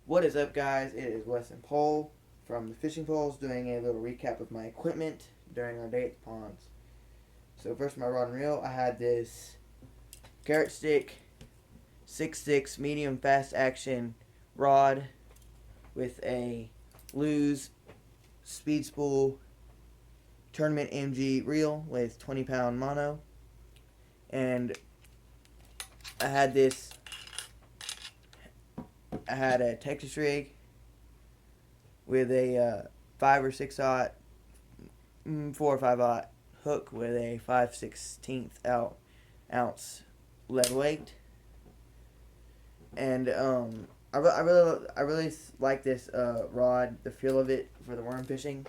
What is up, guys? It is Weston Pole from the Fishing Poles doing a little recap of my equipment during our day at the ponds. So, first, my rod and reel. I had this Carrot Stick 6'6" medium fast action rod with a Lew's Speed Spool Tournament MG reel with 20-pound mono. And I had this. I had a Texas rig with a 5 or 6/0, 4 or 5/0 hook with a 5/16 ounce lead weight, and I really like this rod. The feel of it for the worm fishing.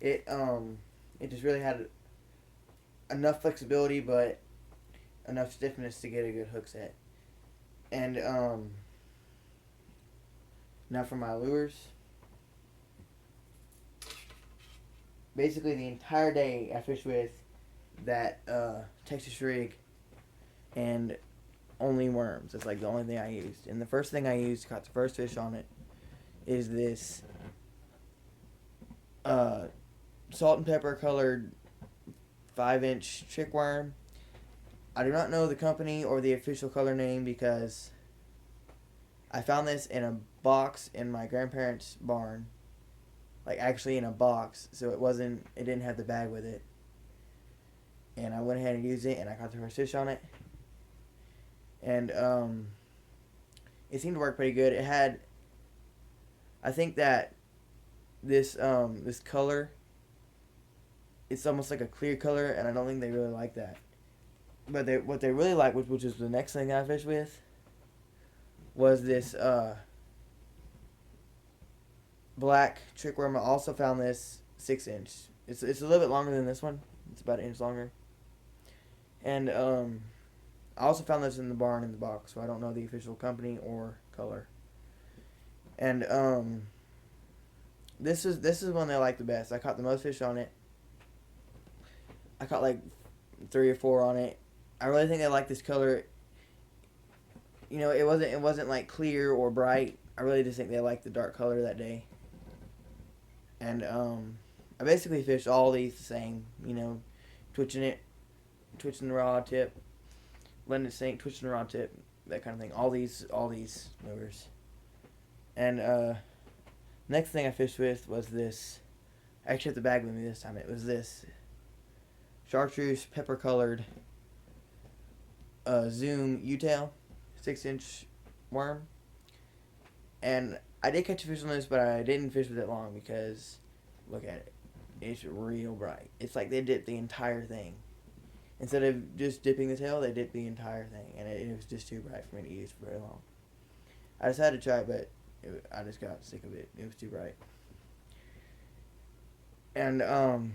It just really had enough flexibility, but enough stiffness to get a good hook set. And now for my lures. Basically, the entire day I fished with that Texas rig and only worms. That's like the only thing I used. And the first thing I used, caught the first fish on it, is this salt and pepper colored 5-inch trick worm. I do not know the company or the official color name because I found this in a box in my grandparents' barn. Like, actually in a box, so it didn't have the bag with it. And I went ahead and used it, and I caught the first fish on it. And it seemed to work pretty good. It had, I think that this color, it's almost like a clear color, and I don't think they really like that. But what they really like, which is the next thing I fished with, was this black trick worm. I also found this 6-inch. It's a little bit longer than this one. It's about an inch longer. And I also found this in the barn in the box, so I don't know the official company or color. And this is one they like the best. I caught the most fish on it. I caught like 3 or 4 on it. I really think they like this color. You know, it wasn't like clear or bright. I really just think they liked the dark color that day. And I basically fished all these the same. You know, twitching the rod tip, letting it sink, twitching the rod tip, that kind of thing. All these lures. And next thing I fished with was this. I actually had the bag with me this time. It was this chartreuse pepper colored Zoom U-tail 6-inch worm. And I did catch a fish on this, but I didn't fish with it long because, look at it. It's real bright. It's like they dipped the entire thing. Instead of just dipping the tail, they dipped the entire thing. And it was just too bright for me to use for very long. I decided to try it, but I just got sick of it. It was too bright. And the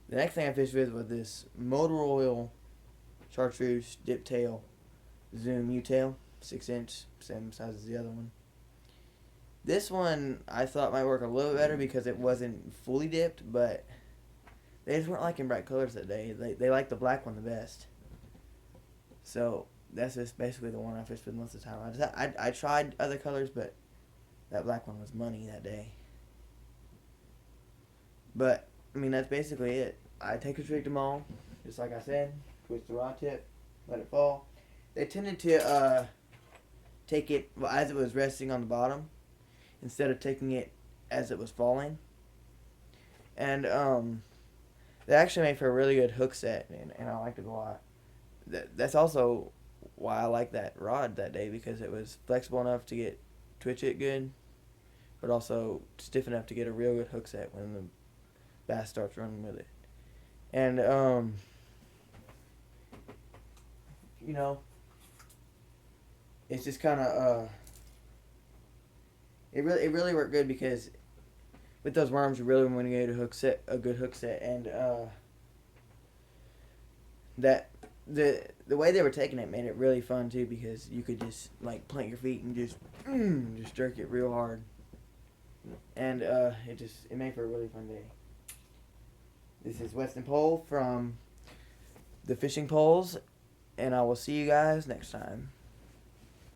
next thing I fished with was this motor oil chartreuse dip tail Zoom U-tail, 6-inch, same size as the other one. This one I thought might work a little better because it wasn't fully dipped, but they just weren't liking bright colors that day. They liked the black one the best. So that's just basically the one I fished with most of the time. I tried other colors, but that black one was money that day. But I mean, that's basically it. I take a trick them all, just like I said. Twitch the rod tip, let it fall. They tended to take it as it was resting on the bottom, instead of taking it as it was falling. And they actually made for a really good hook set, and I liked it a lot. That's also why I liked that rod that day, because it was flexible enough to twitch it good, but also stiff enough to get a real good hook set when the bass starts running with it. And you know, it's just kind of it really worked good because with those worms you really want to get a good hook set, and that the way they were taking it made it really fun too, because you could just like plant your feet and just jerk it real hard, and it made for a really fun day. This is Weston Pole from the Fishing Poles, and I will see you guys next time.